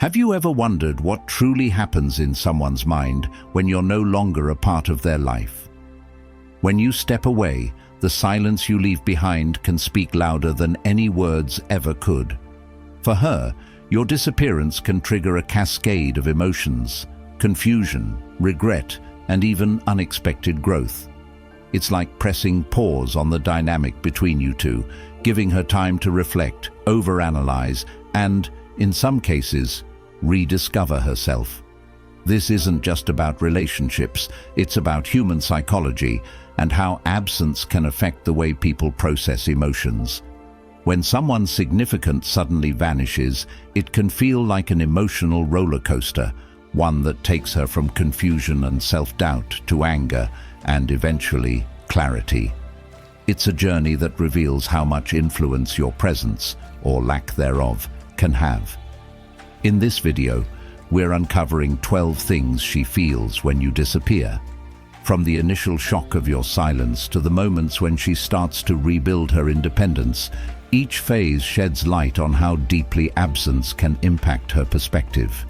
Have you ever wondered what truly happens in someone's mind when you're no longer a part of their life? When you step away, the silence you leave behind can speak louder than any words ever could. For her, your disappearance can trigger a cascade of emotions, confusion, regret, and even unexpected growth. It's like pressing pause on the dynamic between you two, giving her time to reflect, overanalyze, and, in some cases, rediscover herself. This isn't just about relationships, it's about human psychology and how absence can affect the way people process emotions. When someone significant suddenly vanishes, it can feel like an emotional roller coaster, one that takes her from confusion and self-doubt to anger and eventually clarity. It's a journey that reveals how much influence your presence, or lack thereof, can have. In this video, we're uncovering 12 things she feels when you disappear. From the initial shock of your silence to the moments when she starts to rebuild her independence, each phase sheds light on how deeply absence can impact her perspective.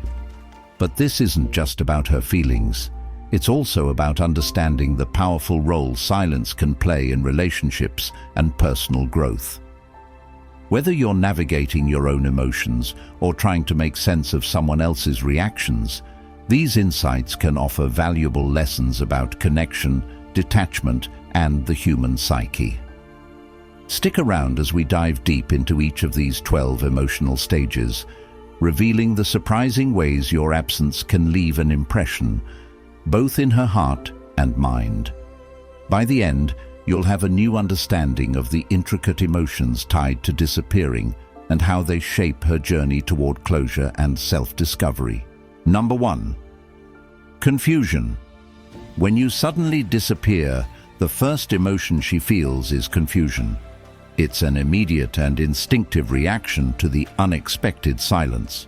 But this isn't just about her feelings. It's also about understanding the powerful role silence can play in relationships and personal growth. Whether you're navigating your own emotions or trying to make sense of someone else's reactions, these insights can offer valuable lessons about connection, detachment, and the human psyche. Stick around as we dive deep into each of these 12 emotional stages, revealing the surprising ways your absence can leave an impression, both in her heart and mind. By the end, you'll have a new understanding of the intricate emotions tied to disappearing and how they shape her journey toward closure and self-discovery. Number 1. Confusion. When you suddenly disappear, the first emotion she feels is confusion. It's an immediate and instinctive reaction to the unexpected silence.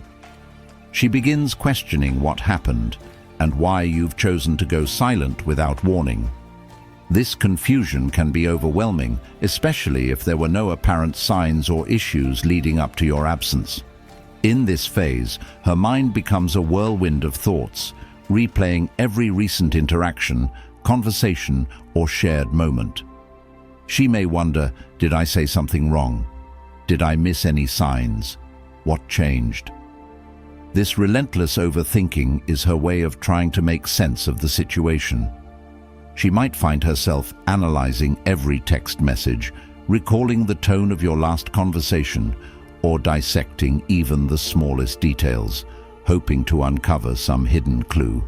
She begins questioning what happened and why you've chosen to go silent without warning. This confusion can be overwhelming, especially if there were no apparent signs or issues leading up to your absence. In this phase, her mind becomes a whirlwind of thoughts, replaying every recent interaction, conversation, or shared moment. She may wonder, did I say something wrong? Did I miss any signs? What changed? This relentless overthinking is her way of trying to make sense of the situation. She might find herself analyzing every text message, recalling the tone of your last conversation, or dissecting even the smallest details, hoping to uncover some hidden clue.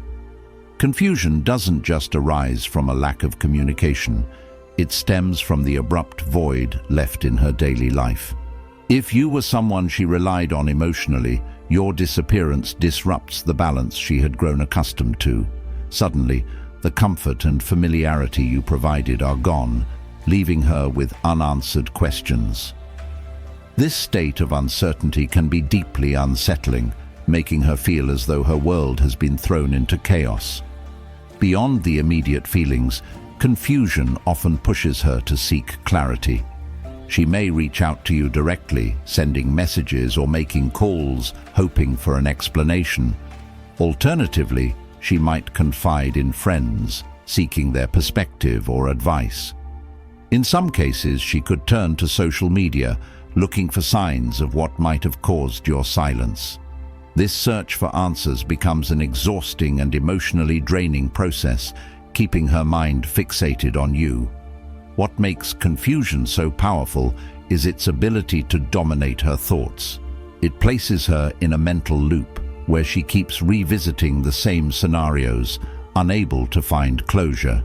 Confusion doesn't just arise from a lack of communication. It stems from the abrupt void left in her daily life. If you were someone she relied on emotionally, your disappearance disrupts the balance she had grown accustomed to. Suddenly, the comfort and familiarity you provided are gone, leaving her with unanswered questions. This state of uncertainty can be deeply unsettling, making her feel as though her world has been thrown into chaos. Beyond the immediate feelings, confusion often pushes her to seek clarity. She may reach out to you directly, sending messages or making calls, hoping for an explanation. Alternatively, she might confide in friends, seeking their perspective or advice. In some cases, she could turn to social media, looking for signs of what might have caused your silence. This search for answers becomes an exhausting and emotionally draining process, keeping her mind fixated on you. What makes confusion so powerful is its ability to dominate her thoughts. It places her in a mental loop where she keeps revisiting the same scenarios, unable to find closure.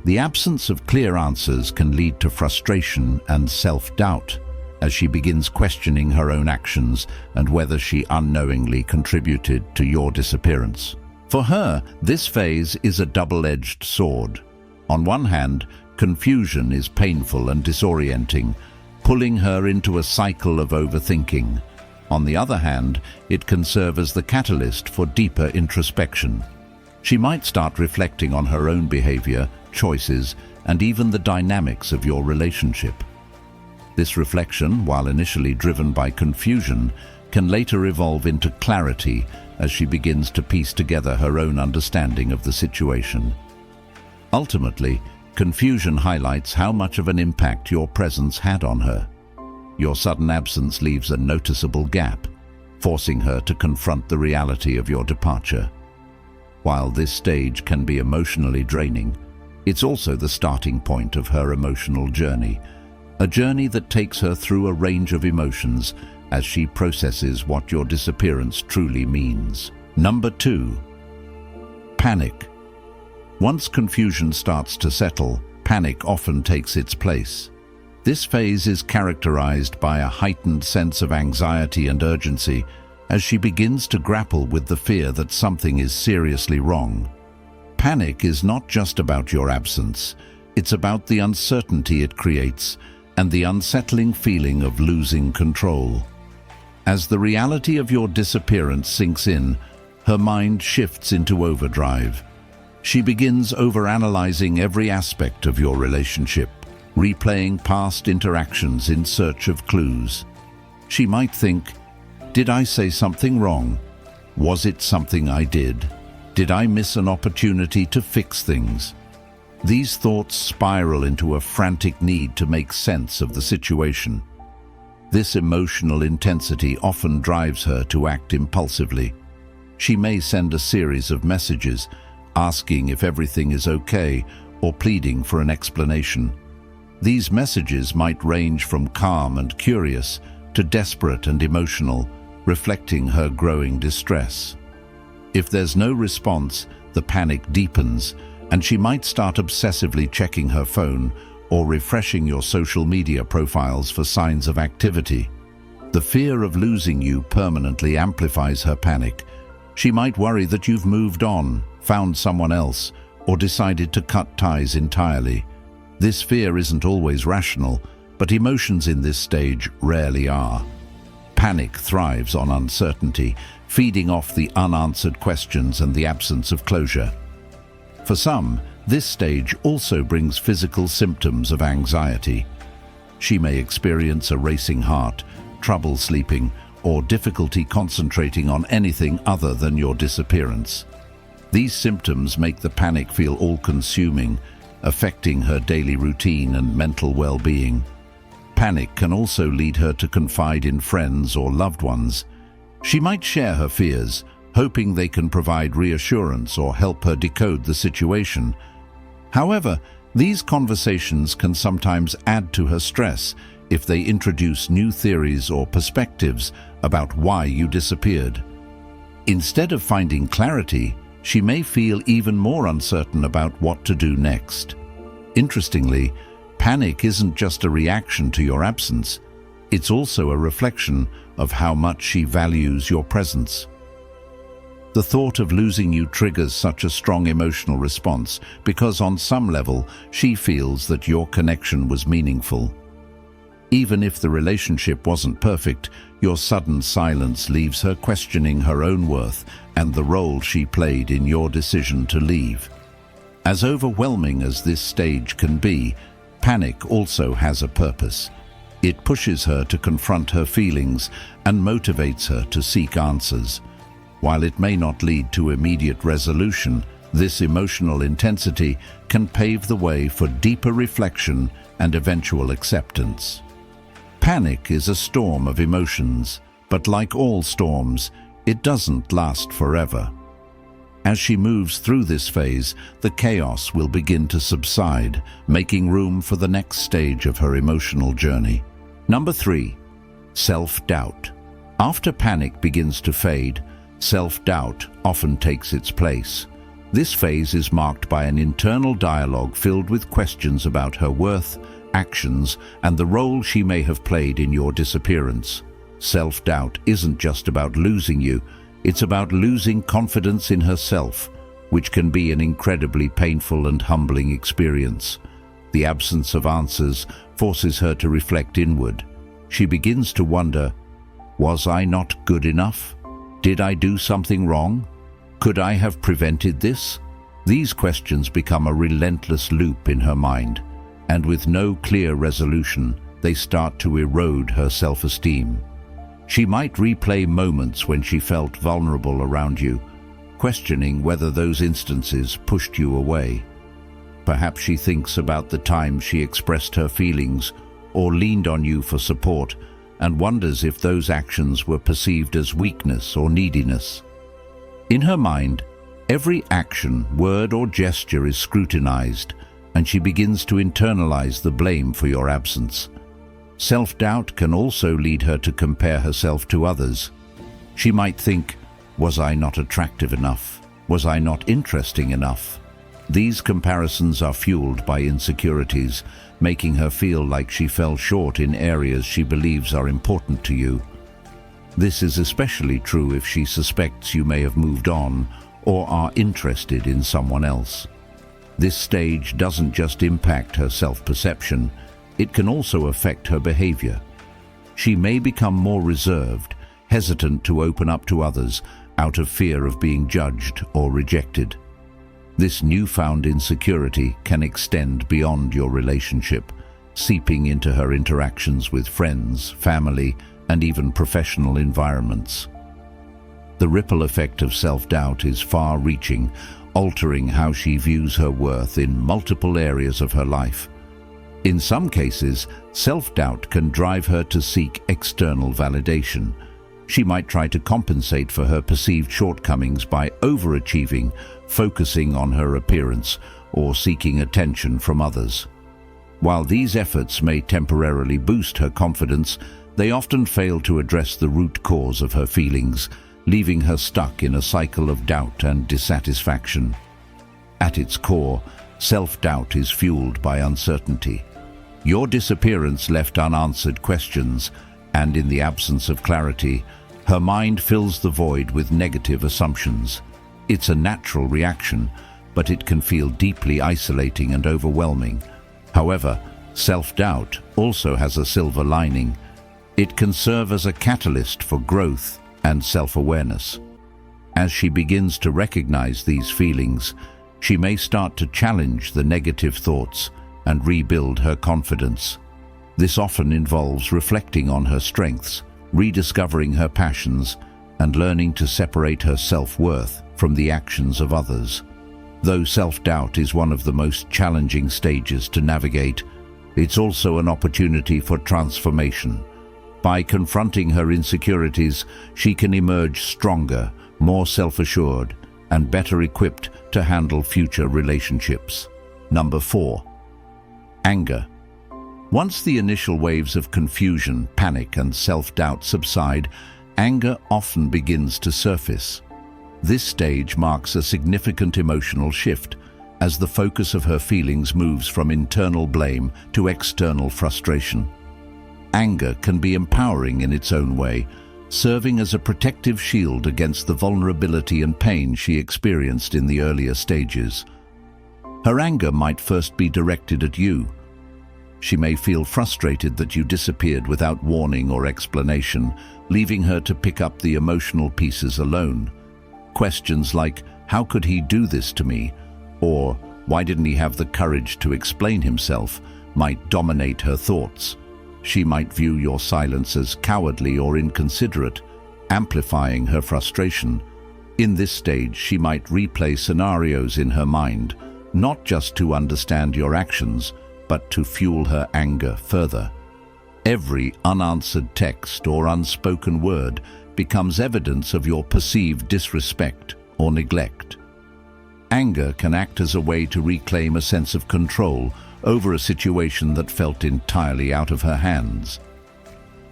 The absence of clear answers can lead to frustration and self-doubt as she begins questioning her own actions and whether she unknowingly contributed to your disappearance. For her, this phase is a double-edged sword. On one hand, confusion is painful and disorienting, pulling her into a cycle of overthinking. On the other hand, it can serve as the catalyst for deeper introspection. She might start reflecting on her own behavior, choices, and even the dynamics of your relationship. This reflection, while initially driven by confusion, can later evolve into clarity as she begins to piece together her own understanding of the situation. Ultimately, confusion highlights how much of an impact your presence had on her. Your sudden absence leaves a noticeable gap, forcing her to confront the reality of your departure. While this stage can be emotionally draining, it's also the starting point of her emotional journey, a journey that takes her through a range of emotions as she processes what your disappearance truly means. Number 2. Panic. Once confusion starts to settle, panic often takes its place. This phase is characterized by a heightened sense of anxiety and urgency as she begins to grapple with the fear that something is seriously wrong. Panic is not just about your absence, it's about the uncertainty it creates and the unsettling feeling of losing control. As the reality of your disappearance sinks in, her mind shifts into overdrive. She begins overanalyzing every aspect of your relationship, replaying past interactions in search of clues. She might think, did I say something wrong? Was it something I did? Did I miss an opportunity to fix things? These thoughts spiral into a frantic need to make sense of the situation. This emotional intensity often drives her to act impulsively. She may send a series of messages, asking if everything is okay or pleading for an explanation. These messages might range from calm and curious to desperate and emotional, reflecting her growing distress. If there's no response, the panic deepens, and she might start obsessively checking her phone or refreshing your social media profiles for signs of activity. The fear of losing you permanently amplifies her panic. She might worry that you've moved on, found someone else, or decided to cut ties entirely. This fear isn't always rational, but emotions in this stage rarely are. Panic thrives on uncertainty, feeding off the unanswered questions and the absence of closure. For some, this stage also brings physical symptoms of anxiety. She may experience a racing heart, trouble sleeping, or difficulty concentrating on anything other than your disappearance. These symptoms make the panic feel all-consuming, affecting her daily routine and mental well-being. Panic can also lead her to confide in friends or loved ones. She might share her fears, hoping they can provide reassurance or help her decode the situation. However, these conversations can sometimes add to her stress if they introduce new theories or perspectives about why you disappeared. Instead of finding clarity, she may feel even more uncertain about what to do next. Interestingly, panic isn't just a reaction to your absence, it's also a reflection of how much she values your presence. The thought of losing you triggers such a strong emotional response because on some level she feels that your connection was meaningful. Even if the relationship wasn't perfect, your sudden silence leaves her questioning her own worth and the role she played in your decision to leave. As overwhelming as this stage can be, panic also has a purpose. It pushes her to confront her feelings and motivates her to seek answers. While it may not lead to immediate resolution, this emotional intensity can pave the way for deeper reflection and eventual acceptance. Panic is a storm of emotions, but like all storms, it doesn't last forever. As she moves through this phase, the chaos will begin to subside, making room for the next stage of her emotional journey. Number 3. Self-doubt. After panic begins to fade, self-doubt often takes its place. This phase is marked by an internal dialogue filled with questions about her worth, actions, and the role she may have played in your disappearance. Self-doubt isn't just about losing you, it's about losing confidence in herself, which can be an incredibly painful and humbling experience. The absence of answers forces her to reflect inward. She begins to wonder, was I not good enough? Did I do something wrong? Could I have prevented this? These questions become a relentless loop in her mind, and with no clear resolution, they start to erode her self-esteem. She might replay moments when she felt vulnerable around you, questioning whether those instances pushed you away. Perhaps she thinks about the time she expressed her feelings or leaned on you for support and wonders if those actions were perceived as weakness or neediness. In her mind, every action, word or gesture is scrutinized, and she begins to internalize the blame for your absence. Self-doubt can also lead her to compare herself to others. She might think, "Was I not attractive enough? Was I not interesting enough?" These comparisons are fueled by insecurities, making her feel like she fell short in areas she believes are important to you. This is especially true if she suspects you may have moved on or are interested in someone else. This stage doesn't just impact her self-perception, it can also affect her behavior. She may become more reserved, hesitant to open up to others out of fear of being judged or rejected. This newfound insecurity can extend beyond your relationship, seeping into her interactions with friends, family, and even professional environments. The ripple effect of self-doubt is far-reaching, altering how she views her worth in multiple areas of her life. In some cases, self-doubt can drive her to seek external validation. She might try to compensate for her perceived shortcomings by overachieving, focusing on her appearance, or seeking attention from others. While these efforts may temporarily boost her confidence, they often fail to address the root cause of her feelings, leaving her stuck in a cycle of doubt and dissatisfaction. At its core, self-doubt is fueled by uncertainty. Your disappearance left unanswered questions, and in the absence of clarity, her mind fills the void with negative assumptions. It's a natural reaction, but it can feel deeply isolating and overwhelming. However, self-doubt also has a silver lining. It can serve as a catalyst for growth and self-awareness. As she begins to recognize these feelings, she may start to challenge the negative thoughts and rebuild her confidence. This often involves reflecting on her strengths, rediscovering her passions, and learning to separate her self-worth from the actions of others. Though self-doubt is one of the most challenging stages to navigate, it's also an opportunity for transformation. By confronting her insecurities, she can emerge stronger, more self-assured, and better equipped to handle future relationships. Number 4. Anger. Once the initial waves of confusion, panic, and self-doubt subside, anger often begins to surface. This stage marks a significant emotional shift, as the focus of her feelings moves from internal blame to external frustration. Anger can be empowering in its own way, serving as a protective shield against the vulnerability and pain she experienced in the earlier stages. Her anger might first be directed at you. She may feel frustrated that you disappeared without warning or explanation, leaving her to pick up the emotional pieces alone. Questions like, "How could he do this to me?" or "Why didn't he have the courage to explain himself?" might dominate her thoughts. She might view your silence as cowardly or inconsiderate, amplifying her frustration. In this stage, she might replay scenarios in her mind, not just to understand your actions, but to fuel her anger further. Every unanswered text or unspoken word becomes evidence of your perceived disrespect or neglect. Anger can act as a way to reclaim a sense of control over a situation that felt entirely out of her hands.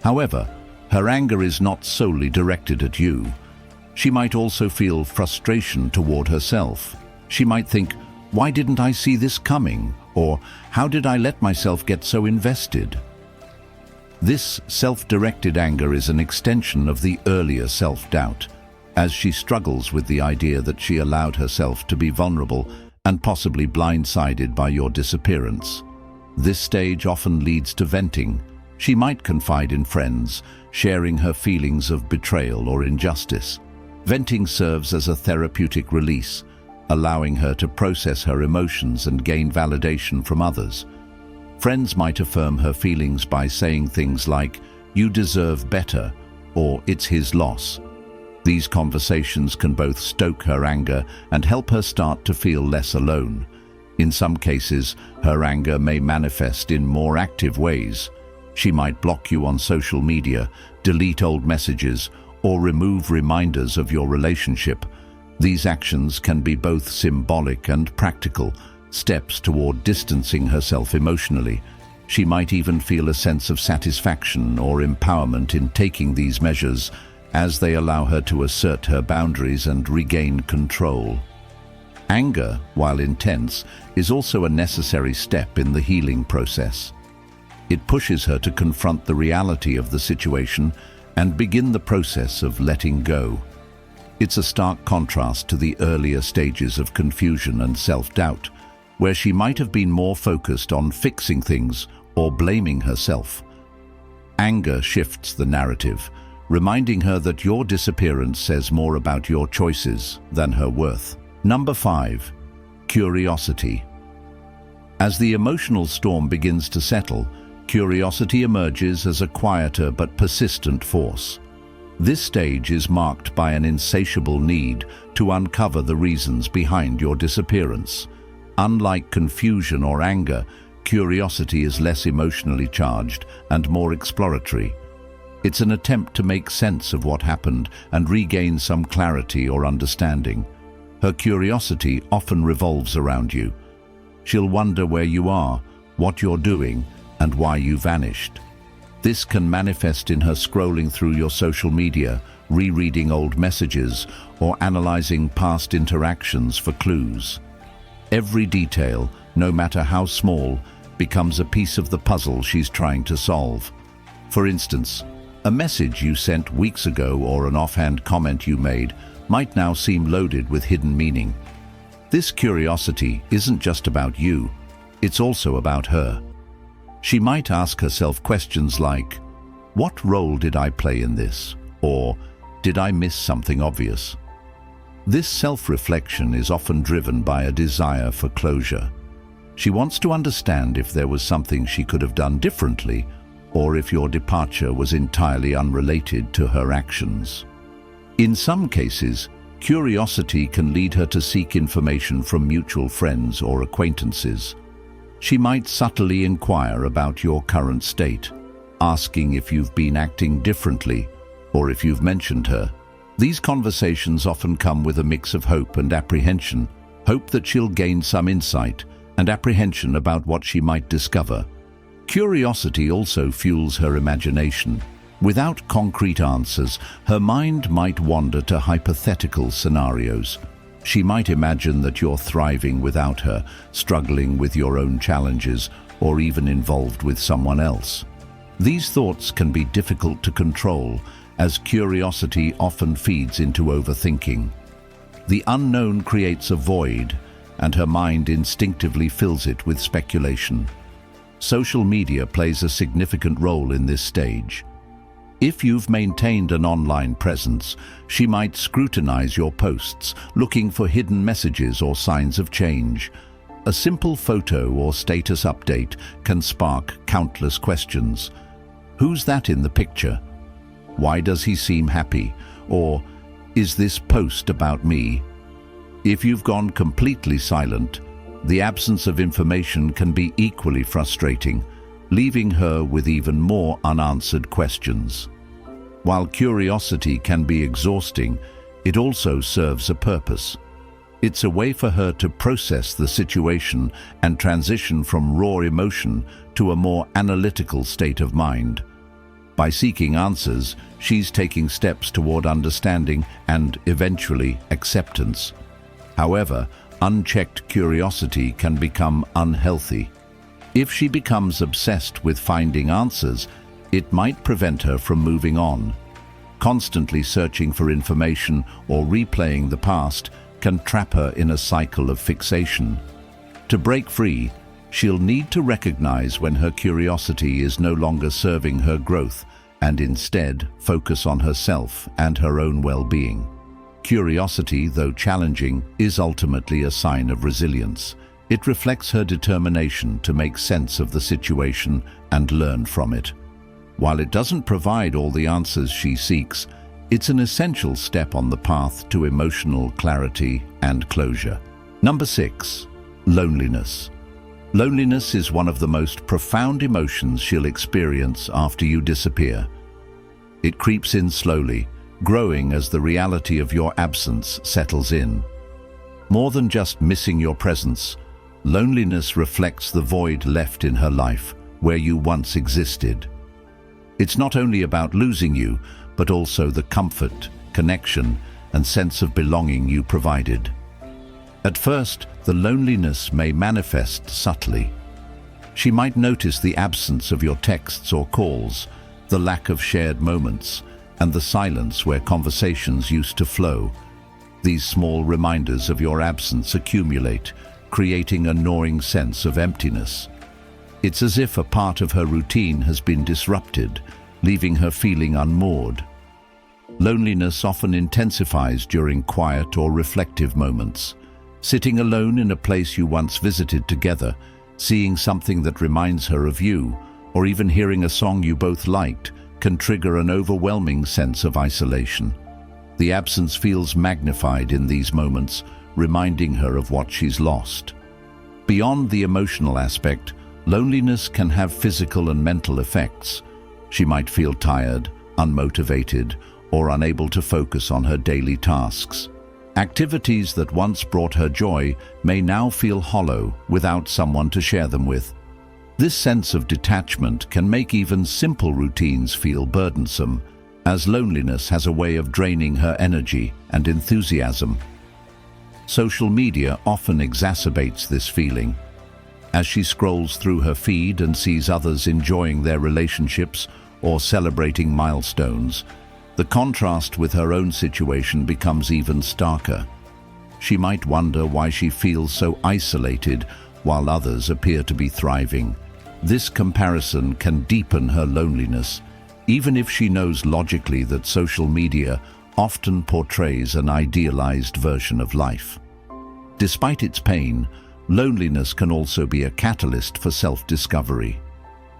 However, her anger is not solely directed at you. She might also feel frustration toward herself. She might think, "Why didn't I see this coming?" or "How did I let myself get so invested?" This self-directed anger is an extension of the earlier self-doubt, as she struggles with the idea that she allowed herself to be vulnerable and possibly blindsided by your disappearance. This stage often leads to venting. She might confide in friends, sharing her feelings of betrayal or injustice. Venting serves as a therapeutic release, allowing her to process her emotions and gain validation from others. Friends might affirm her feelings by saying things like, "You deserve better," or "it's his loss." These conversations can both stoke her anger and help her start to feel less alone. In some cases, her anger may manifest in more active ways. She might block you on social media, delete old messages, or remove reminders of your relationship. These actions can be both symbolic and practical, steps toward distancing herself emotionally. She might even feel a sense of satisfaction or empowerment in taking these measures, as they allow her to assert her boundaries and regain control. Anger, while intense, is also a necessary step in the healing process. It pushes her to confront the reality of the situation and begin the process of letting go. It's a stark contrast to the earlier stages of confusion and self-doubt, where she might have been more focused on fixing things or blaming herself. Anger shifts the narrative, reminding her that your disappearance says more about your choices than her worth. Number 5. Curiosity. As the emotional storm begins to settle, curiosity emerges as a quieter but persistent force. This stage is marked by an insatiable need to uncover the reasons behind your disappearance. Unlike confusion or anger, curiosity is less emotionally charged and more exploratory. It's an attempt to make sense of what happened and regain some clarity or understanding. Her curiosity often revolves around you. She'll wonder where you are, what you're doing, and why you vanished. This can manifest in her scrolling through your social media, rereading old messages, or analyzing past interactions for clues. Every detail, no matter how small, becomes a piece of the puzzle she's trying to solve. For instance, a message you sent weeks ago or an offhand comment you made might now seem loaded with hidden meaning. This curiosity isn't just about you, it's also about her. She might ask herself questions like, "What role did I play in this?" or "Did I miss something obvious?" This self-reflection is often driven by a desire for closure. She wants to understand if there was something she could have done differently, or if your departure was entirely unrelated to her actions. In some cases, curiosity can lead her to seek information from mutual friends or acquaintances. She might subtly inquire about your current state, asking if you've been acting differently or if you've mentioned her. These conversations often come with a mix of hope and apprehension, hope that she'll gain some insight, and apprehension about what she might discover. Curiosity also fuels her imagination. Without concrete answers, her mind might wander to hypothetical scenarios. She might imagine that you're thriving without her, struggling with your own challenges, or even involved with someone else. These thoughts can be difficult to control, as curiosity often feeds into overthinking. The unknown creates a void, and her mind instinctively fills it with speculation. Social media plays a significant role in this stage. If you've maintained an online presence, she might scrutinize your posts, looking for hidden messages or signs of change. A simple photo or status update can spark countless questions. Who's that in the picture? Why does he seem happy? Or, is this post about me? If you've gone completely silent, the absence of information can be equally frustrating, leaving her with even more unanswered questions. While curiosity can be exhausting, it also serves a purpose. It's a way for her to process the situation and transition from raw emotion to a more analytical state of mind. By seeking answers, she's taking steps toward understanding and, eventually, acceptance. However, unchecked curiosity can become unhealthy. If she becomes obsessed with finding answers, it might prevent her from moving on. Constantly searching for information or replaying the past can trap her in a cycle of fixation. To break free, she'll need to recognize when her curiosity is no longer serving her growth and instead focus on herself and her own well-being. Curiosity, though challenging, is ultimately a sign of resilience. It reflects her determination to make sense of the situation and learn from it. While it doesn't provide all the answers she seeks, it's an essential step on the path to emotional clarity and closure. Number 6. Loneliness. Loneliness is one of the most profound emotions she'll experience after you disappear. It creeps in slowly, growing as the reality of your absence settles in. More than just missing your presence, loneliness reflects the void left in her life, where you once existed. It's not only about losing you, but also the comfort, connection, and sense of belonging you provided. At first, the loneliness may manifest subtly. She might notice the absence of your texts or calls, the lack of shared moments, and the silence where conversations used to flow. These small reminders of your absence accumulate, creating a gnawing sense of emptiness. It's as if a part of her routine has been disrupted, leaving her feeling unmoored. Loneliness often intensifies during quiet or reflective moments. Sitting alone in a place you once visited together, seeing something that reminds her of you, or even hearing a song you both liked, can trigger an overwhelming sense of isolation. The absence feels magnified in these moments, reminding her of what she's lost. Beyond the emotional aspect, loneliness can have physical and mental effects. She might feel tired, unmotivated, or unable to focus on her daily tasks. Activities that once brought her joy may now feel hollow without someone to share them with. This sense of detachment can make even simple routines feel burdensome, as loneliness has a way of draining her energy and enthusiasm. Social media often exacerbates this feeling. As she scrolls through her feed and sees others enjoying their relationships or celebrating milestones, the contrast with her own situation becomes even starker. She might wonder why she feels so isolated while others appear to be thriving. This comparison can deepen her loneliness, even if she knows logically that social media often portrays an idealized version of life. Despite its pain, loneliness can also be a catalyst for self-discovery.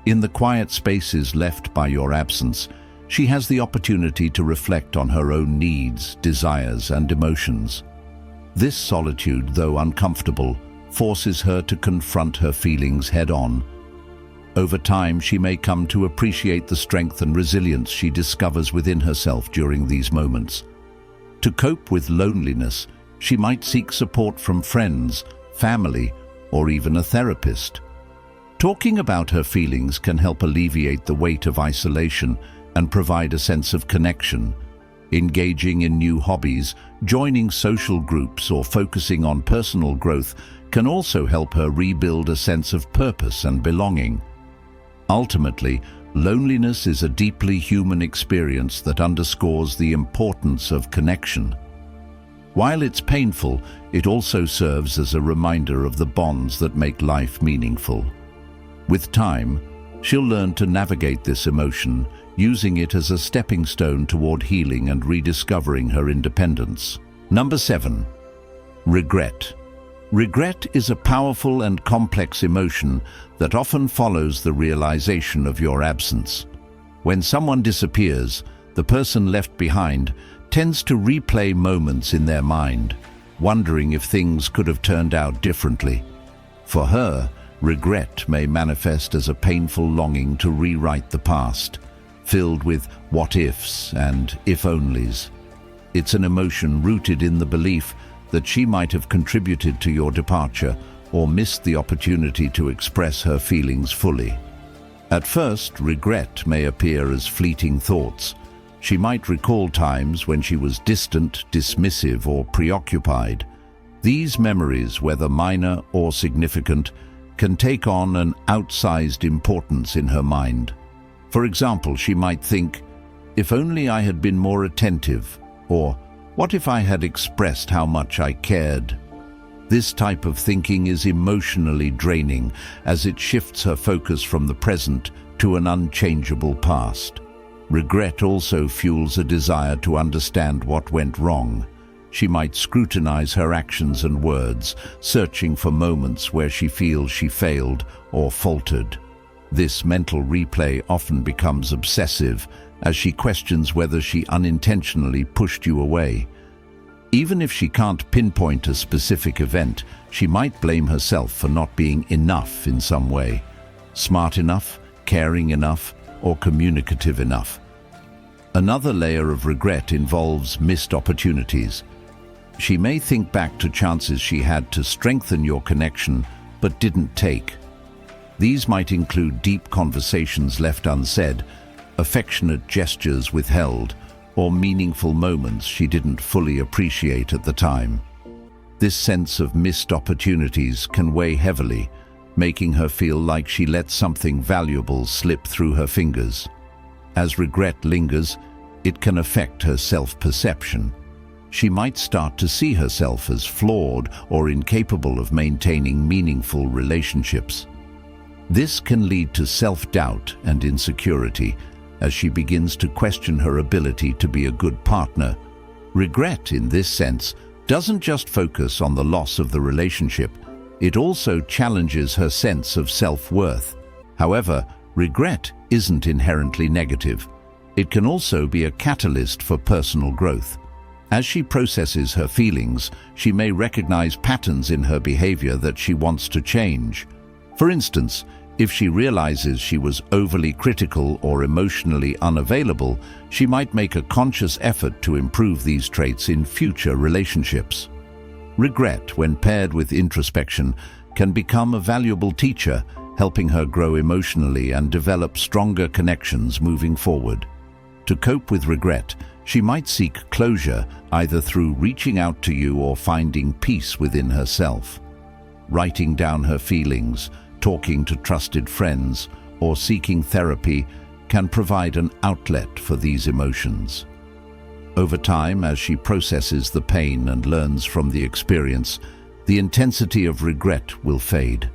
In the quiet spaces left by your absence, she has the opportunity to reflect on her own needs, desires, and emotions. This solitude, though uncomfortable, forces her to confront her feelings head-on. Over time, she may come to appreciate the strength and resilience she discovers within herself during these moments. To cope with loneliness, she might seek support from friends, family, or even a therapist. Talking about her feelings can help alleviate the weight of isolation and provide a sense of connection. Engaging in new hobbies, joining social groups, or focusing on personal growth can also help her rebuild a sense of purpose and belonging. Ultimately, loneliness is a deeply human experience that underscores the importance of connection. While it's painful, it also serves as a reminder of the bonds that make life meaningful. With time, she'll learn to navigate this emotion, using it as a stepping stone toward healing and rediscovering her independence. Number 7. Regret. Regret is a powerful and complex emotion that often follows the realization of your absence. When someone disappears, the person left behind tends to replay moments in their mind, wondering if things could have turned out differently. For her, regret may manifest as a painful longing to rewrite the past, filled with what-ifs and if-onlys. It's an emotion rooted in the belief that she might have contributed to your departure or missed the opportunity to express her feelings fully. At first, regret may appear as fleeting thoughts. She might recall times when she was distant, dismissive, or preoccupied. These memories, whether minor or significant, can take on an outsized importance in her mind. For example, she might think, "If only I had been more attentive," or "What if I had expressed how much I cared?" This type of thinking is emotionally draining, as it shifts her focus from the present to an unchangeable past. Regret also fuels a desire to understand what went wrong. She might scrutinize her actions and words, searching for moments where she feels she failed or faltered. This mental replay often becomes obsessive as she questions whether she unintentionally pushed you away. Even if she can't pinpoint a specific event, she might blame herself for not being enough in some way, smart enough, caring enough, or communicative enough. Another layer of regret involves missed opportunities. She may think back to chances she had to strengthen your connection but didn't take. These might include deep conversations left unsaid, affectionate gestures withheld, or meaningful moments she didn't fully appreciate at the time. This sense of missed opportunities can weigh heavily, making her feel like she let something valuable slip through her fingers. As regret lingers, it can affect her self-perception. She might start to see herself as flawed or incapable of maintaining meaningful relationships. This can lead to self-doubt and insecurity as she begins to question her ability to be a good partner. Regret, in this sense, doesn't just focus on the loss of the relationship, it also challenges her sense of self-worth. However, regret isn't inherently negative. It can also be a catalyst for personal growth. As she processes her feelings, she may recognize patterns in her behavior that she wants to change. For instance, if she realizes she was overly critical or emotionally unavailable, she might make a conscious effort to improve these traits in future relationships. Regret, when paired with introspection, can become a valuable teacher, helping her grow emotionally and develop stronger connections moving forward. To cope with regret, she might seek closure either through reaching out to you or finding peace within herself. Writing down her feelings, talking to trusted friends, or seeking therapy can provide an outlet for these emotions. Over time, as she processes the pain and learns from the experience, the intensity of regret will fade.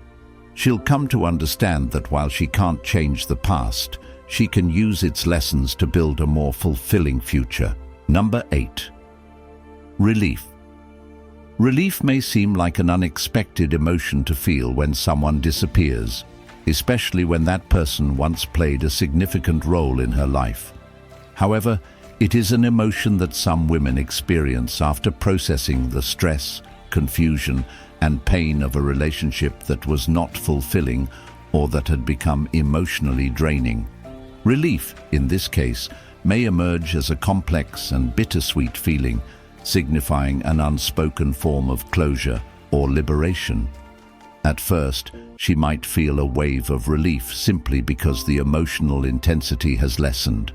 She'll come to understand that while she can't change the past, she can use its lessons to build a more fulfilling future. Number 8. Relief. Relief may seem like an unexpected emotion to feel when someone disappears, especially when that person once played a significant role in her life. However, it is an emotion that some women experience after processing the stress, confusion, and pain of a relationship that was not fulfilling or that had become emotionally draining. Relief, in this case, may emerge as a complex and bittersweet feeling, signifying an unspoken form of closure or liberation. At first, she might feel a wave of relief simply because the emotional intensity has lessened.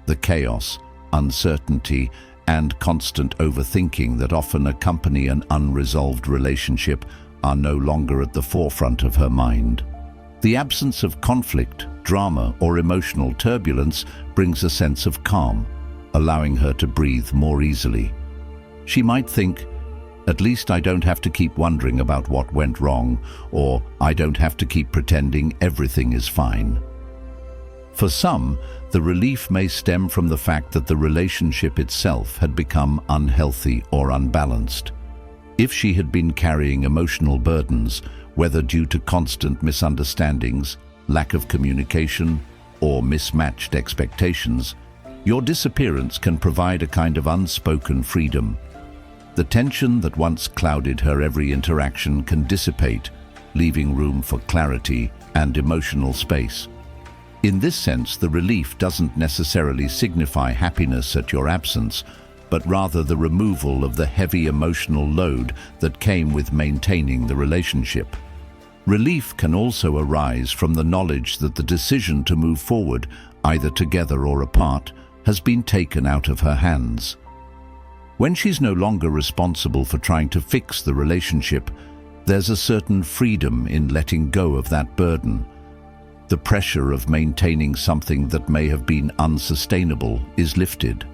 The chaos, uncertainty, and constant overthinking that often accompany an unresolved relationship are no longer at the forefront of her mind. The absence of conflict, drama, or emotional turbulence brings a sense of calm, allowing her to breathe more easily. She might think, "At least I don't have to keep wondering about what went wrong," or "I don't have to keep pretending everything is fine." For some, the relief may stem from the fact that the relationship itself had become unhealthy or unbalanced. If she had been carrying emotional burdens, whether due to constant misunderstandings, lack of communication, or mismatched expectations, your disappearance can provide a kind of unspoken freedom. The tension that once clouded her every interaction can dissipate, leaving room for clarity and emotional space. In this sense, the relief doesn't necessarily signify happiness at your absence, but rather the removal of the heavy emotional load that came with maintaining the relationship. Relief can also arise from the knowledge that the decision to move forward, either together or apart, has been taken out of her hands. When she's no longer responsible for trying to fix the relationship, there's a certain freedom in letting go of that burden. The pressure of maintaining something that may have been unsustainable is lifted,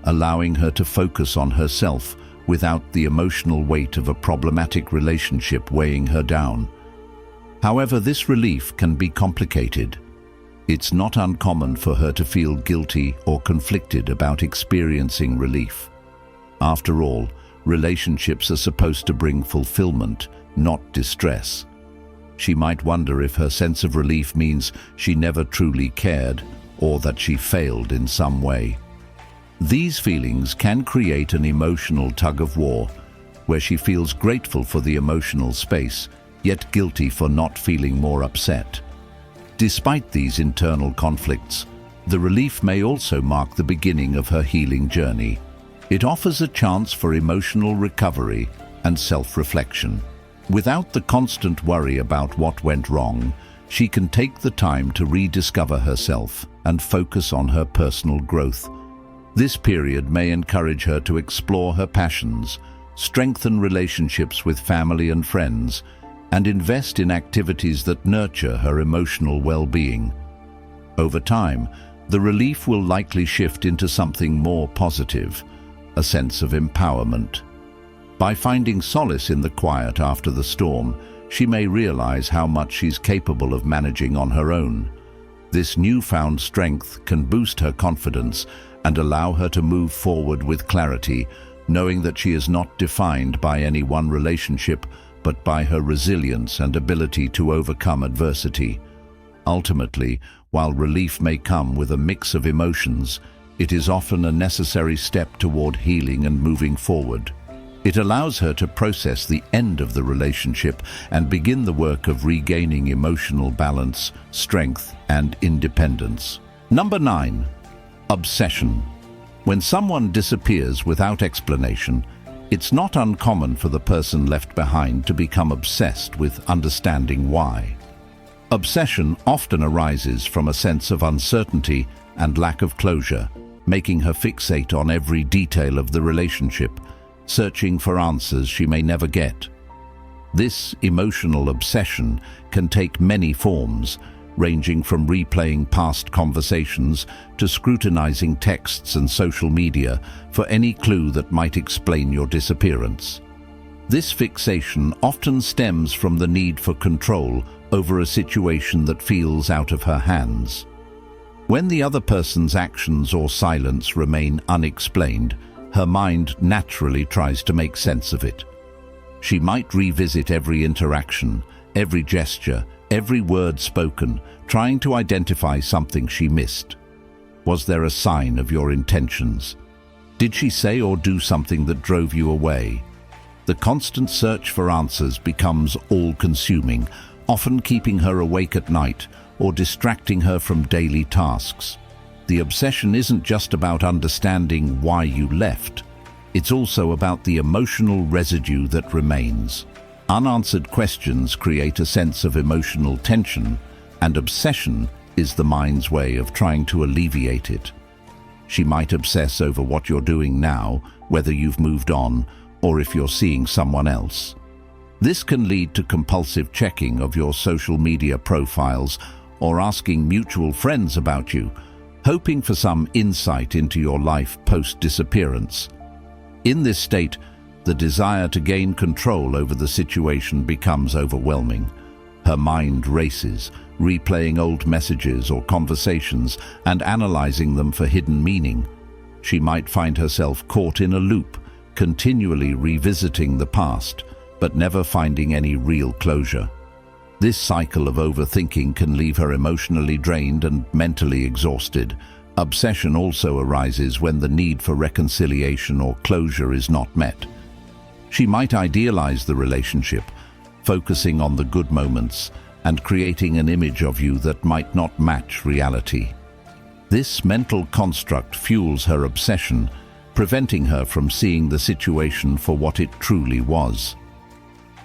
allowing her to focus on herself without the emotional weight of a problematic relationship weighing her down. However, this relief can be complicated. It's not uncommon for her to feel guilty or conflicted about experiencing relief. After all, relationships are supposed to bring fulfillment, not distress. She might wonder if her sense of relief means she never truly cared or that she failed in some way. These feelings can create an emotional tug-of-war where she feels grateful for the emotional space, yet guilty for not feeling more upset. Despite these internal conflicts, the relief may also mark the beginning of her healing journey. It offers a chance for emotional recovery and self-reflection. Without the constant worry about what went wrong, she can take the time to rediscover herself and focus on her personal growth. This period may encourage her to explore her passions, strengthen relationships with family and friends, and invest in activities that nurture her emotional well-being. Over time, the relief will likely shift into something more positive, a sense of empowerment. By finding solace in the quiet after the storm, she may realize how much she's capable of managing on her own. This newfound strength can boost her confidence and allow her to move forward with clarity, knowing that she is not defined by any one relationship, but by her resilience and ability to overcome adversity. Ultimately, while relief may come with a mix of emotions, it is often a necessary step toward healing and moving forward. It allows her to process the end of the relationship and begin the work of regaining emotional balance, strength, and independence. Number 9. Obsession. When someone disappears without explanation, it's not uncommon for the person left behind to become obsessed with understanding why. Obsession often arises from a sense of uncertainty and lack of closure, making her fixate on every detail of the relationship, searching for answers she may never get. This emotional obsession can take many forms, ranging from replaying past conversations to scrutinizing texts and social media for any clue that might explain your disappearance. This fixation often stems from the need for control over a situation that feels out of her hands. When the other person's actions or silence remain unexplained, her mind naturally tries to make sense of it. She might revisit every interaction, every gesture, every word spoken, trying to identify something she missed. Was there a sign of your intentions? Did she say or do something that drove you away? The constant search for answers becomes all-consuming, often keeping her awake at night or distracting her from daily tasks. The obsession isn't just about understanding why you left. It's also about the emotional residue that remains. Unanswered questions create a sense of emotional tension, and obsession is the mind's way of trying to alleviate it. She might obsess over what you're doing now, whether you've moved on, or if you're seeing someone else. This can lead to compulsive checking of your social media profiles or asking mutual friends about you, hoping for some insight into your life post-disappearance. In this state, the desire to gain control over the situation becomes overwhelming. Her mind races, replaying old messages or conversations and analyzing them for hidden meaning. She might find herself caught in a loop, continually revisiting the past, but never finding any real closure. This cycle of overthinking can leave her emotionally drained and mentally exhausted. Obsession also arises when the need for reconciliation or closure is not met. She might idealize the relationship, focusing on the good moments and creating an image of you that might not match reality. This mental construct fuels her obsession, preventing her from seeing the situation for what it truly was.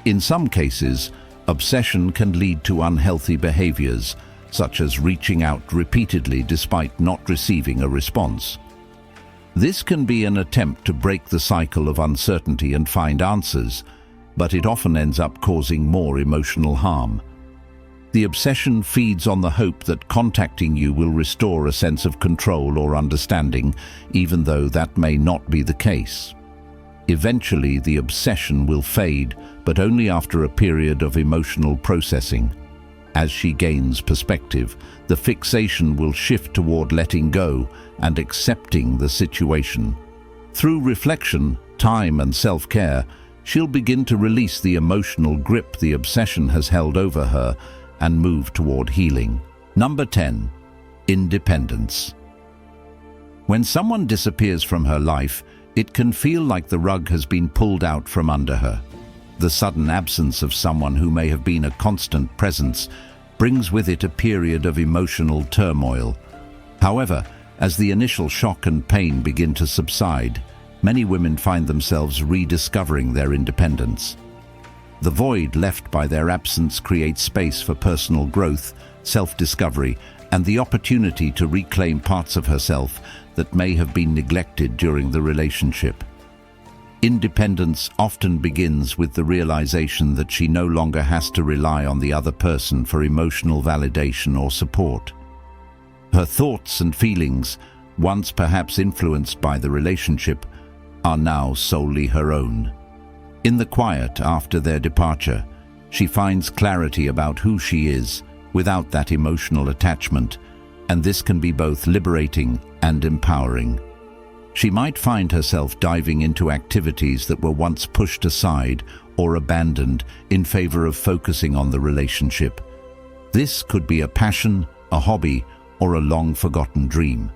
In some cases, obsession can lead to unhealthy behaviors, such as reaching out repeatedly despite not receiving a response. This can be an attempt to break the cycle of uncertainty and find answers, but it often ends up causing more emotional harm. The obsession feeds on the hope that contacting you will restore a sense of control or understanding, even though that may not be the case. Eventually, the obsession will fade, but only after a period of emotional processing. As she gains perspective, the fixation will shift toward letting go and accepting the situation. Through reflection, time, and self-care, she'll begin to release the emotional grip the obsession has held over her and move toward healing. Number 10. Independence. When someone disappears from her life, it can feel like the rug has been pulled out from under her. The sudden absence of someone who may have been a constant presence brings with it a period of emotional turmoil. However, as the initial shock and pain begin to subside, many women find themselves rediscovering their independence. The void left by their absence creates space for personal growth, self-discovery, and the opportunity to reclaim parts of herself that may have been neglected during the relationship. Independence often begins with the realization that she no longer has to rely on the other person for emotional validation or support. Her thoughts and feelings, once perhaps influenced by the relationship, are now solely her own. In the quiet after their departure, she finds clarity about who she is without that emotional attachment, and this can be both liberating and empowering. She might find herself diving into activities that were once pushed aside or abandoned in favor of focusing on the relationship. This could be a passion, a hobby, or a long-forgotten dream.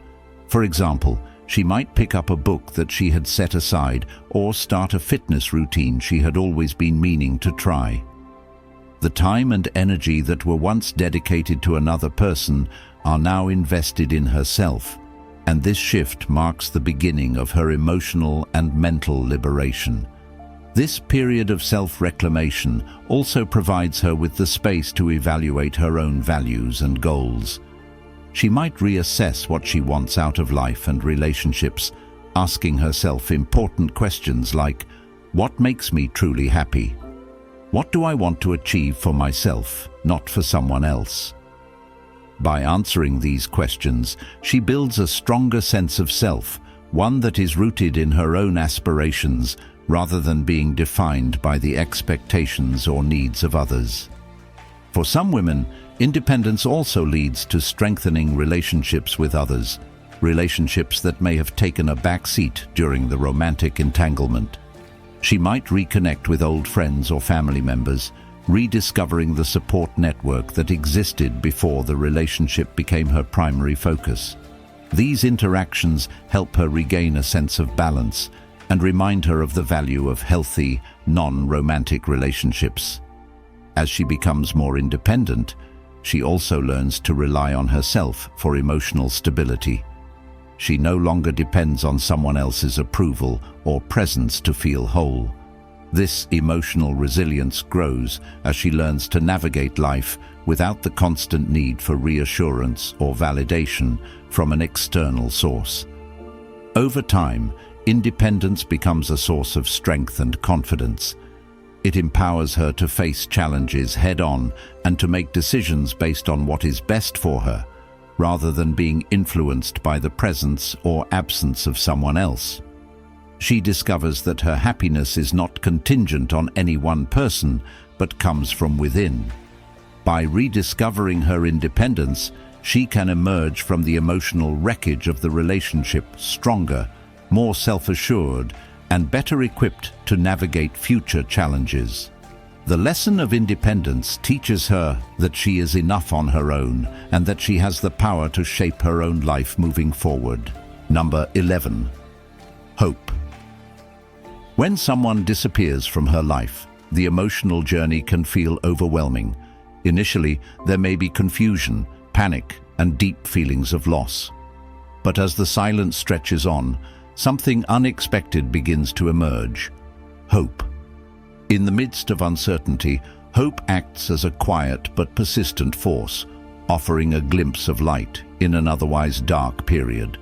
For example, she might pick up a book that she had set aside or start a fitness routine she had always been meaning to try. The time and energy that were once dedicated to another person are now invested in herself, and this shift marks the beginning of her emotional and mental liberation. This period of self-reclamation also provides her with the space to evaluate her own values and goals. She might reassess what she wants out of life and relationships, asking herself important questions like, what makes me truly happy? What do I want to achieve for myself, not for someone else? By answering these questions, she builds a stronger sense of self, one that is rooted in her own aspirations rather than being defined by the expectations or needs of others. For some women, independence also leads to strengthening relationships with others, relationships that may have taken a back seat during the romantic entanglement. She might reconnect with old friends or family members, rediscovering the support network that existed before the relationship became her primary focus. These interactions help her regain a sense of balance and remind her of the value of healthy, non-romantic relationships. As she becomes more independent, she also learns to rely on herself for emotional stability. She no longer depends on someone else's approval or presence to feel whole. This emotional resilience grows as she learns to navigate life without the constant need for reassurance or validation from an external source. Over time, independence becomes a source of strength and confidence. It empowers her to face challenges head-on and to make decisions based on what is best for her, rather than being influenced by the presence or absence of someone else. She discovers that her happiness is not contingent on any one person, but comes from within. By rediscovering her independence, she can emerge from the emotional wreckage of the relationship stronger, more self-assured, and better equipped to navigate future challenges. The lesson of independence teaches her that she is enough on her own and that she has the power to shape her own life moving forward. Number 11. Hope. When someone disappears from her life, the emotional journey can feel overwhelming. Initially, there may be confusion, panic, and deep feelings of loss. But as the silence stretches on, something unexpected begins to emerge: hope. In the midst of uncertainty, hope acts as a quiet but persistent force, offering a glimpse of light in an otherwise dark period.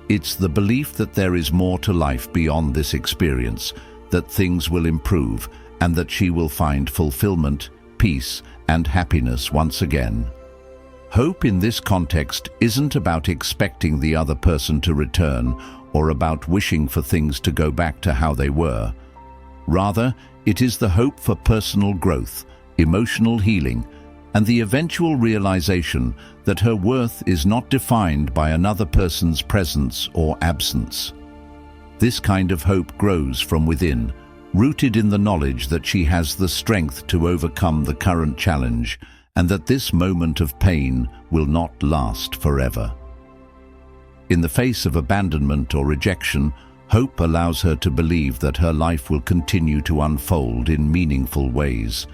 It's the belief that there is more to life beyond this experience, that things will improve, and that she will find fulfillment, peace, and happiness once again. Hope in this context isn't about expecting the other person to return or about wishing for things to go back to how they were. Rather, it is the hope for personal growth, emotional healing, and the eventual realization that her worth is not defined by another person's presence or absence. This kind of hope grows from within, rooted in the knowledge that she has the strength to overcome the current challenge and that this moment of pain will not last forever. In the face of abandonment or rejection, hope allows her to believe that her life will continue to unfold in meaningful ways.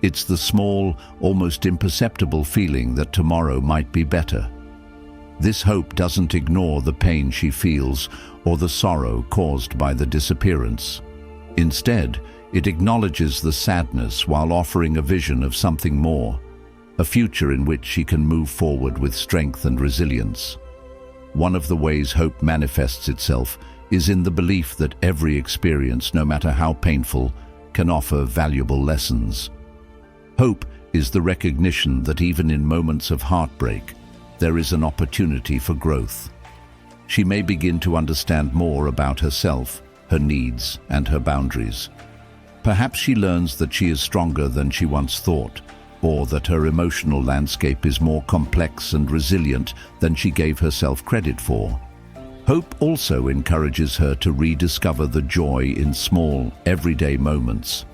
It's the small, almost imperceptible feeling that tomorrow might be better. This hope doesn't ignore the pain she feels or the sorrow caused by the disappearance. Instead, it acknowledges the sadness while offering a vision of something more, a future in which she can move forward with strength and resilience. One of the ways hope manifests itself is in the belief that every experience, no matter how painful, can offer valuable lessons. Hope is the recognition that even in moments of heartbreak, there is an opportunity for growth. She may begin to understand more about herself, her needs, and her boundaries. Perhaps she learns that she is stronger than she once thought, or that her emotional landscape is more complex and resilient than she gave herself credit for. Hope also encourages her to rediscover the joy in small, everyday moments.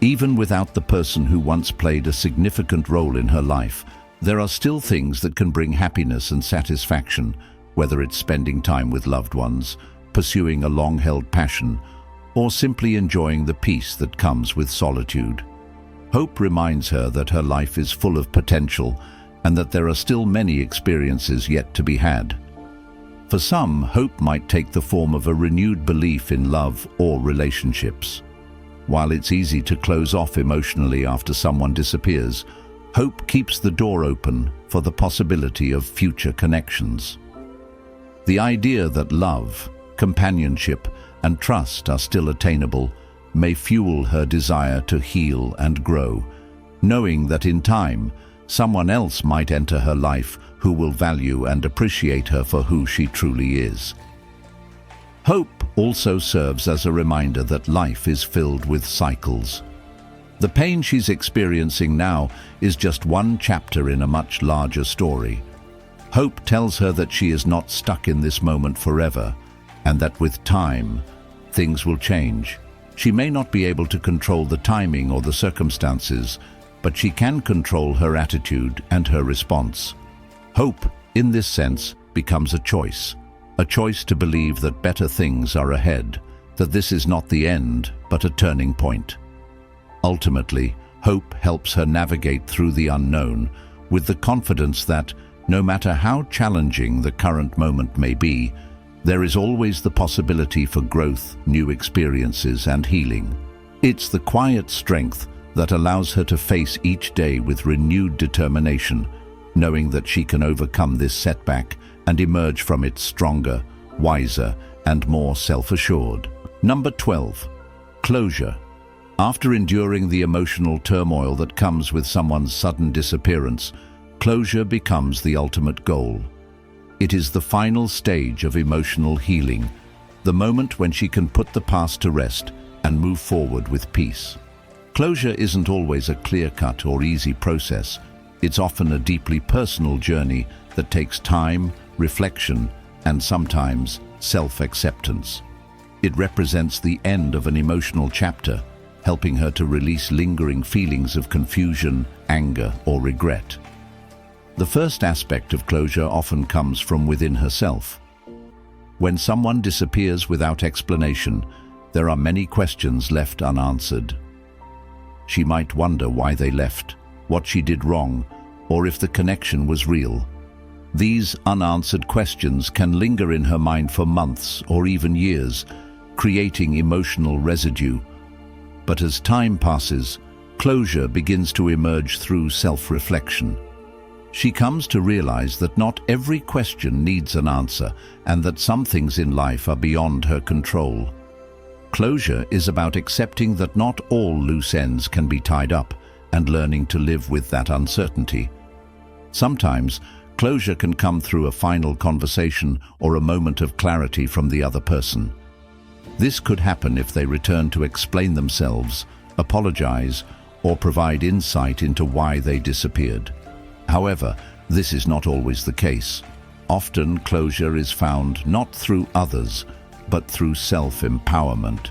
Even without the person who once played a significant role in her life, there are still things that can bring happiness and satisfaction, whether it's spending time with loved ones, pursuing a long-held passion, or simply enjoying the peace that comes with solitude. Hope reminds her that her life is full of potential and that there are still many experiences yet to be had. For some, hope might take the form of a renewed belief in love or relationships. While it's easy to close off emotionally after someone disappears, hope keeps the door open for the possibility of future connections. The idea that love, companionship, and trust are still attainable may fuel her desire to heal and grow, knowing that in time, someone else might enter her life who will value and appreciate her for who she truly is. Hope also serves as a reminder that life is filled with cycles. The pain she's experiencing now is just one chapter in a much larger story. Hope tells her that she is not stuck in this moment forever, and that with time, things will change. She may not be able to control the timing or the circumstances, but she can control her attitude and her response. Hope, in this sense, becomes a choice to believe that better things are ahead, that this is not the end, but a turning point. Ultimately, hope helps her navigate through the unknown with the confidence that, no matter how challenging the current moment may be, there is always the possibility for growth, new experiences, and healing. It's the quiet strength that allows her to face each day with renewed determination, knowing that she can overcome this setback and emerge from it stronger, wiser, and more self-assured. Number 12. Closure. After enduring the emotional turmoil that comes with someone's sudden disappearance, closure becomes the ultimate goal. It is the final stage of emotional healing, the moment when she can put the past to rest and move forward with peace. Closure isn't always a clear-cut or easy process. It's often a deeply personal journey that takes time, reflection, and sometimes self-acceptance. It represents the end of an emotional chapter, helping her to release lingering feelings of confusion, anger, or regret. The first aspect of closure often comes from within herself. When someone disappears without explanation, there are many questions left unanswered. She might wonder why they left, what she did wrong, or if the connection was real. These unanswered questions can linger in her mind for months or even years, creating emotional residue. But as time passes, closure begins to emerge through self-reflection. She comes to realize that not every question needs an answer and that some things in life are beyond her control. Closure is about accepting that not all loose ends can be tied up and learning to live with that uncertainty. Sometimes, closure can come through a final conversation or a moment of clarity from the other person. This could happen if they return to explain themselves, apologize, or provide insight into why they disappeared. However, this is not always the case. Often, closure is found not through others, but through self-empowerment.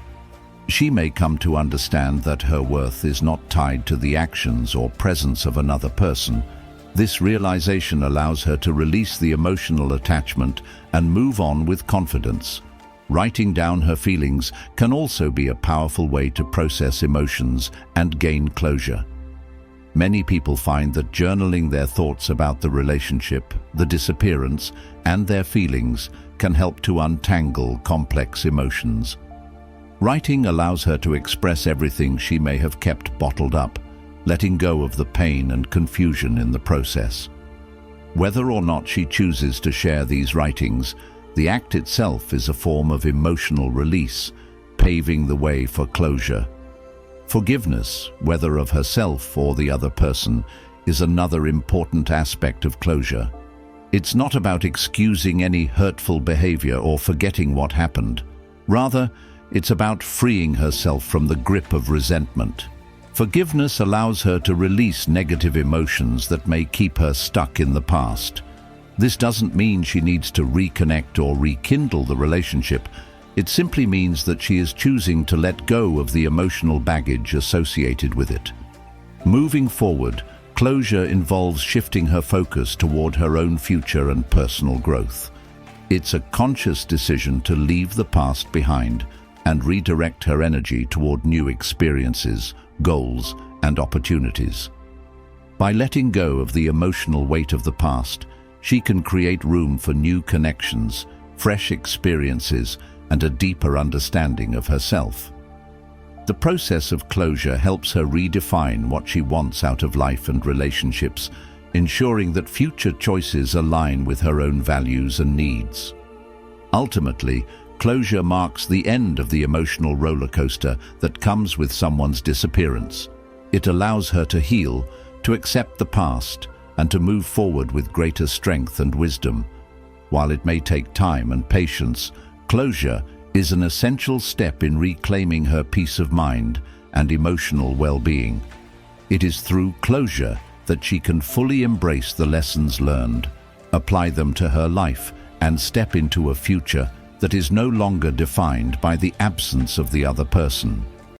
She may come to understand that her worth is not tied to the actions or presence of another person. This realization allows her to release the emotional attachment and move on with confidence. Writing down her feelings can also be a powerful way to process emotions and gain closure. Many people find that journaling their thoughts about the relationship, the disappearance, and their feelings can help to untangle complex emotions. Writing allows her to express everything she may have kept bottled up, letting go of the pain and confusion in the process. Whether or not she chooses to share these writings, the act itself is a form of emotional release, paving the way for closure. Forgiveness, whether of herself or the other person, is another important aspect of closure. It's not about excusing any hurtful behavior or forgetting what happened. Rather, it's about freeing herself from the grip of resentment. Forgiveness allows her to release negative emotions that may keep her stuck in the past. This doesn't mean she needs to reconnect or rekindle the relationship. It simply means that she is choosing to let go of the emotional baggage associated with it. Moving forward, closure involves shifting her focus toward her own future and personal growth. It's a conscious decision to leave the past behind and redirect her energy toward new experiences, goals, and opportunities. By letting go of the emotional weight of the past, she can create room for new connections, fresh experiences, and a deeper understanding of herself. The process of closure helps her redefine what she wants out of life and relationships, ensuring that future choices align with her own values and needs. Ultimately, closure marks the end of the emotional roller coaster that comes with someone's disappearance. It allows her to heal, to accept the past, and to move forward with greater strength and wisdom. While it may take time and patience, closure is an essential step in reclaiming her peace of mind and emotional well-being. It is through closure that she can fully embrace the lessons learned, apply them to her life, and step into a future that is no longer defined by the absence of the other person.